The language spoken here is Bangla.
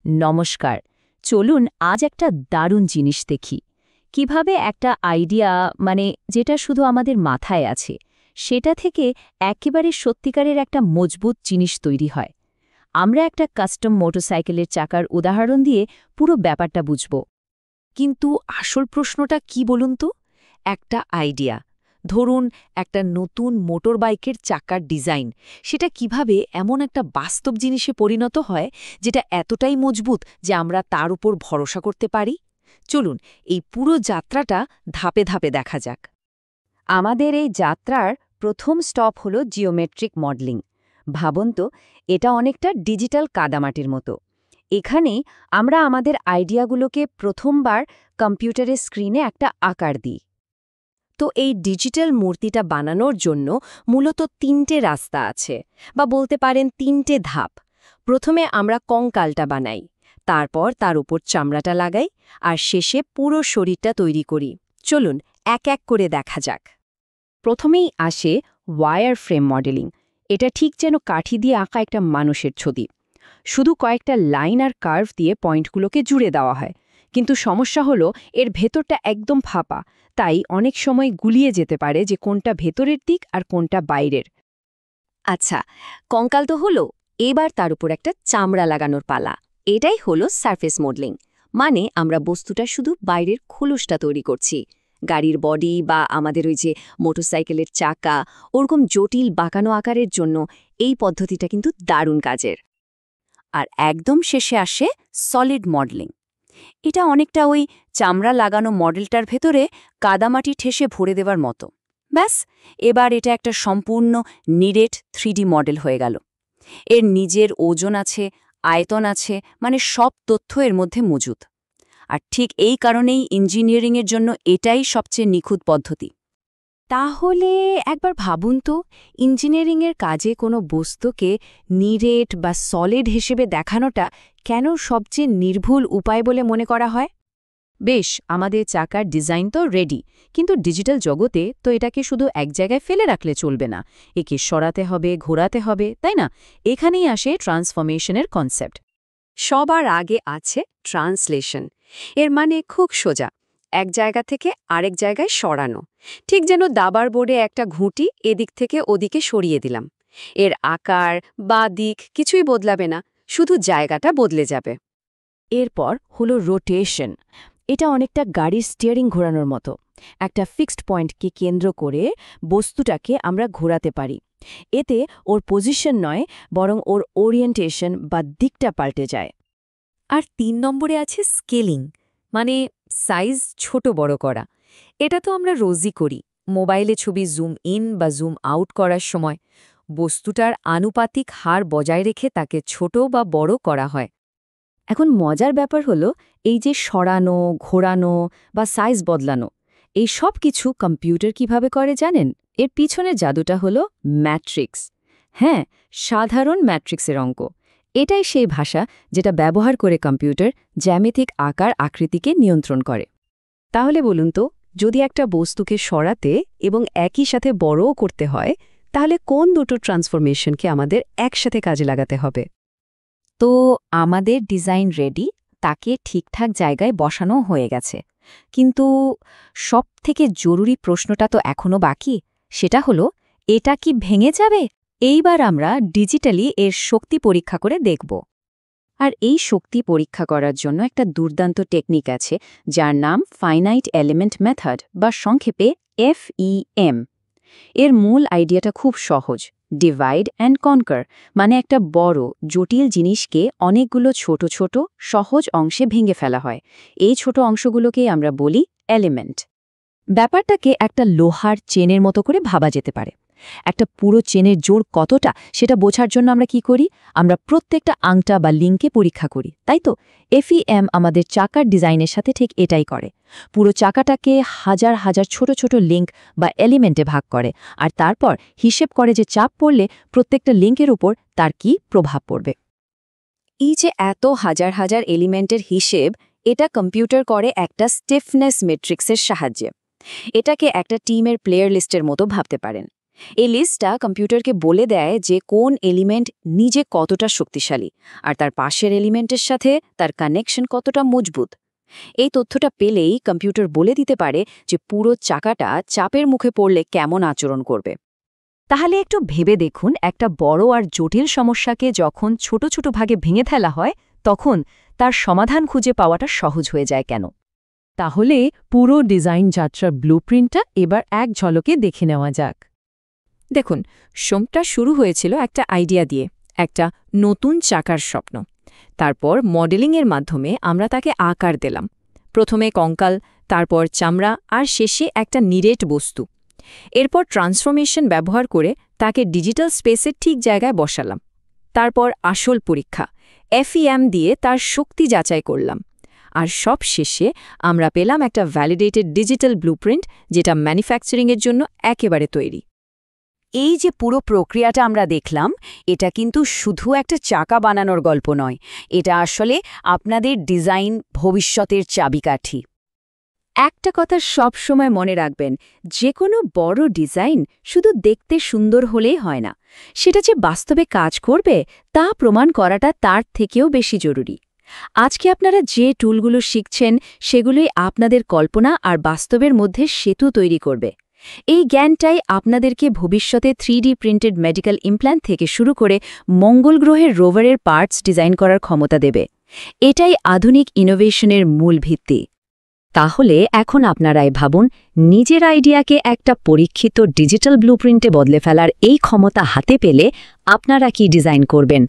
নমস্কার। চলুন আজ একটা দারুণ জিনিস দেখি কিভাবে একটা আইডিয়া যেটা শুধু আমাদের মাথায় আছে সেটা থেকে একেবারে সত্যিকারের একটা মজবুত জিনিস তৈরি হয়। আমরা একটা কাস্টম মোটরসাইকেলের চাকার উদাহরণ দিয়ে পুরো ব্যাপারটা বুঝব। কিন্তু আসল প্রশ্নটা কি বলুন তো? একটা আইডিয়া, ধরুন একটা নতুন মোটর বাইকের চাকার ডিজাইন, সেটা কিভাবে এমন একটা বাস্তব জিনিসে পরিণত হয় যেটা এতটাই মজবুত যে আমরা তার উপর ভরসা করতে পারি? চলুন এই পুরো যাত্রাটা ধাপে ধাপে দেখা যাক। আমাদের এই যাত্রার প্রথম স্টপ হলো জিওমেট্রিক মডেলিং। ভাবুন তো, এটা অনেকটা ডিজিটাল কাদামাটির মতো। এখানেই আমরা আমাদের আইডিয়াগুলোকে প্রথমবার কম্পিউটারের স্ক্রিনে একটা আকার দিই। তো এই ডিজিটাল মূর্তিটা বানানোর জন্য মূলত তিনটে রাস্তা আছে, বা বলতে পারেন তিনটে ধাপ। প্রথমে আমরা কঙ্কালটা বানাই, তারপর তার উপর চামড়াটা লাগাই, আর শেষে পুরো শরীরটা তৈরি করি। চলুন এক এক করে দেখা যাক। প্রথমেই আসে ওয়্যার ফ্রেম মডেলিং। এটা ঠিক যেন কাঠি দিয়ে আঁকা একটা মানুষের ছবি। শুধু কয়েকটা লাইন আর কার্ভ দিয়ে পয়েন্টগুলোকে জুড়ে দেওয়া হয়, কিন্তু সমস্যা হলো এর ভেতরটা একদম ফাঁপা, তাই অনেক সময় গুলিয়ে যেতে পারে যে কোনটা ভেতরের দিক আর কোনটা বাইরের। আচ্ছা, কঙ্কাল তো হলো, এবার তার উপর একটা চামড়া লাগানোর পালা। এটাই হলো সারফেস মডেলিং, মানে আমরা বস্তুটা শুধু বাইরের খোলসটা তৈরি করছি। গাড়ির বডি বা আমাদের ওই যে মোটরসাইকেলের চাকা, ওরকম জটিল বাঁকানো আকারের জন্য এই পদ্ধতিটা কিন্তু দারুণ কাজের। আর একদম শেষে আসে সলিড মডেলিং। এটা অনেকটা ওই চামড়া লাগানো মডেলটার ভেতরে কাদামাটি ঠেসে ভরে দেওয়ার মতো। ব্যাস, এবার এটা একটা সম্পূর্ণ নিরেট 3D মডেল হয়ে গেল। এর নিজের ওজন আছে, আয়তন আছে, সব তথ্য এর মধ্যে মজুদ। আর ঠিক এই কারণেই ইঞ্জিনিয়ারিংয়ের জন্য এটাই সবচেয়ে নিখুঁত পদ্ধতি। তাহলে একবার ভাবুন তো, ইঞ্জিনিয়ারিংয়ের কাজে কোনো বস্তুকে নিরেট বা সলিড হিসেবে দেখানোটা কেন সবচেয়ে নির্ভুল উপায় বলে মনে করা হয়? বেশ, আমাদের চাকার ডিজাইন তো রেডি, কিন্তু ডিজিটাল জগতে তো এটাকে শুধু এক জায়গায় ফেলে রাখলে চলবে না। একে সরাতে হবে, ঘোরাতে হবে, তাই না? এখানেই আসে ট্রান্সফরমেশনের কনসেপ্ট। সবার আগে আছে ট্রান্সলেশন। এর মানে খুব সোজা, এক জায়গা থেকে আরেক জায়গায় সরানো। ঠিক যেন দাবার বোর্ডে একটা ঘুঁটি এদিক থেকে ওদিকে সরিয়ে দিলাম। এর আকার বা দিক কিছুই বদলাবে না, শুধু জায়গাটা বদলে যাবে। এরপর হলো রোটেশন। এটা অনেকটা গাড়ির স্টিয়ারিং ঘোরানোর মতো। একটা ফিক্সড পয়েন্টকে কেন্দ্র করে বস্তুটাকে আমরা ঘোরাতে পারি। এতে ওর পজিশন নয়, বরং ওর ওরিয়েন্টেশন বা দিকটা পাল্টে যায়। আর ৩ নম্বরে আছে স্কেলিং, মানে সাইজ ছোট বড় করা। এটা তো আমরা রোজই করি, মোবাইলে ছবি জুম ইন বা জুম আউট করার সময়। বস্তুটার আনুপাতিক হার বজায় রেখে তাকে ছোট বা বড় করা হয়। এখন মজার ব্যাপার হলো, এই যে সরানো, ঘোরানো বা সাইজ বদলানো, এই সব কিছু কম্পিউটার কিভাবে করে জানেন? এর পিছনের জাদুটা হলো ম্যাট্রিক্স। হ্যাঁ, সাধারণ ম্যাট্রিক্সের অঙ্ক। এটাই সেই ভাষা যেটা ব্যবহার করে কম্পিউটার জ্যামিতিক আকার আকৃতিকে নিয়ন্ত্রণ করে। তাহলে বলুন তো, যদি একটা বস্তুকে সরাতে এবং একই সাথে বড়ও করতে হয়, তাহলে কোন দুটো ট্রান্সফরমেশনকে আমাদের একসাথে কাজে লাগাতে হবে? তো আমাদের ডিজাইন রেডি, তাকে ঠিকঠাক জায়গায় বসানো হয়ে গেছে। কিন্তু সবথেকে জরুরি প্রশ্নটা তো এখনো বাকি। সেটা হলো, এটা কি ভেঙে যাবে? এইবার আমরা ডিজিটালি এর শক্তি পরীক্ষা করে দেখব। আর এই শক্তি পরীক্ষা করার জন্য একটা দুর্দান্ত টেকনিক আছে, যার নাম ফাইনাইট এলিমেন্ট মেথড, বা সংক্ষেপে FEM। এর মূল আইডিয়াটা খুব সহজ, ডিভাইড অ্যান্ড কনকার, মানে একটা বড় জটিল জিনিসকে অনেকগুলো ছোট ছোট সহজ অংশে ভেঙে ফেলা হয়। এই ছোট অংশগুলোকেই আমরা বলি এলিমেন্ট। ব্যাপারটাকে একটা লোহার চেনের মতো করে ভাবা যেতে পারে। একটা পুরো চেনের জোর কতটা সেটা বোঝার জন্য আমরা কি করি? আমরা প্রত্যেকটা আংটা বা লিঙ্কে পরীক্ষা করি, তাই তো? FEM আমাদের চাকার ডিজাইনের সাথে ঠিক এটাই করে। পুরো চাকাটাকে হাজার হাজার ছোট ছোট লিঙ্ক বা এলিমেন্টে ভাগ করে, আর তারপর হিসেব করে যে চাপ পড়লে প্রত্যেকটা লিঙ্কের উপর তার কি প্রভাব পড়বে। এই যে এত হাজার হাজার এলিমেন্টের হিসেব, এটা কম্পিউটার করে একটা স্টিফনেস ম্যাট্রিক্সের সাহায্যে। এটাকে একটা টিমের প্লেয়ার লিস্টের মতো ভাবতে পারেন। এই লিস্টটা কম্পিউটারকে বলে দেয় যে কোন এলিমেন্ট নিজে কতটা শক্তিশালী আর তার পাশের এলিমেন্টের সাথে তার কানেকশন কতটা মজবুত। এই তথ্যটা পেলেই কম্পিউটার বলে দিতে পারে যে পুরো চাকাটা চাপের মুখে পড়লে কেমন আচরণ করবে। তাহলে একটু ভেবে দেখুন, একটা বড় আর জটিল সমস্যাকে যখন ছোট ছোট ভাগে ভেঙে ফেলা হয় তখন তার সমাধান খুঁজে পাওয়াটা সহজ হয়ে যায় কেন। তাহলে পুরো ডিজাইন যাত্রার ব্লুপ্রিন্টটা এবার এক ঝলকে দেখে নেওয়া যাক। দেখুন, সোমটা শুরু হয়েছিল একটা আইডিয়া দিয়ে, একটা নতুন চাকার স্বপ্ন। তারপর মডেলিংয়ের মাধ্যমে আমরা তাকে আকার দিলাম, প্রথমে কঙ্কাল, তারপর চামড়া আর শেষে একটা নিরেট বস্তু। এরপর ট্রান্সফরমেশন ব্যবহার করে তাকে ডিজিটাল স্পেসের ঠিক জায়গায় বসালাম। তারপর আসল পরীক্ষা, FEM দিয়ে তার শক্তি যাচাই করলাম। আর সব শেষে আমরা পেলাম একটা ভ্যালিডেটেড ডিজিটাল ব্লুপ্রিন্ট, যেটা ম্যানুফ্যাকচারিংয়ের জন্য একেবারে তৈরি। এই যে পুরো প্রক্রিয়াটা আমরা দেখলাম, এটা কিন্তু শুধু একটা চাকা বানানোর গল্প নয়, এটা আসলে আপনাদের ডিজাইন ভবিষ্যতের চাবিকাঠি। একটা কথা সব সময় মনে রাখবেন, যে কোনো বড় ডিজাইন শুধু দেখতে সুন্দর হলেই হয় না, সেটা যে বাস্তবে কাজ করবে তা প্রমাণ করাটা তার থেকেও বেশি জরুরি। আজকে আপনারা যে টুলগুলো শিখছেন সেগুলোই আপনাদের কল্পনা আর বাস্তবের মধ্যে সেতু তৈরি করবে। এই জ্ঞানটাই আপনাদেরকে ভবিষ্যতে 3D প্রিন্টেড মেডিকেল ইমপ্ল্যান্ট থেকে শুরু করে মঙ্গল গ্রহের রোভারের পার্টস ডিজাইন করার ক্ষমতা দেবে। এটাই আধুনিক ইনোভেশনের মূল ভিত্তি। তাহলে এখন আপনারাই ভাবুন, নিজের আইডিয়াকে একটা পরীক্ষিত ডিজিটাল ব্লুপ্রিন্টে বদলে ফেলার এই ক্ষমতা হাতে পেলে আপনারা কি ডিজাইন করবেন।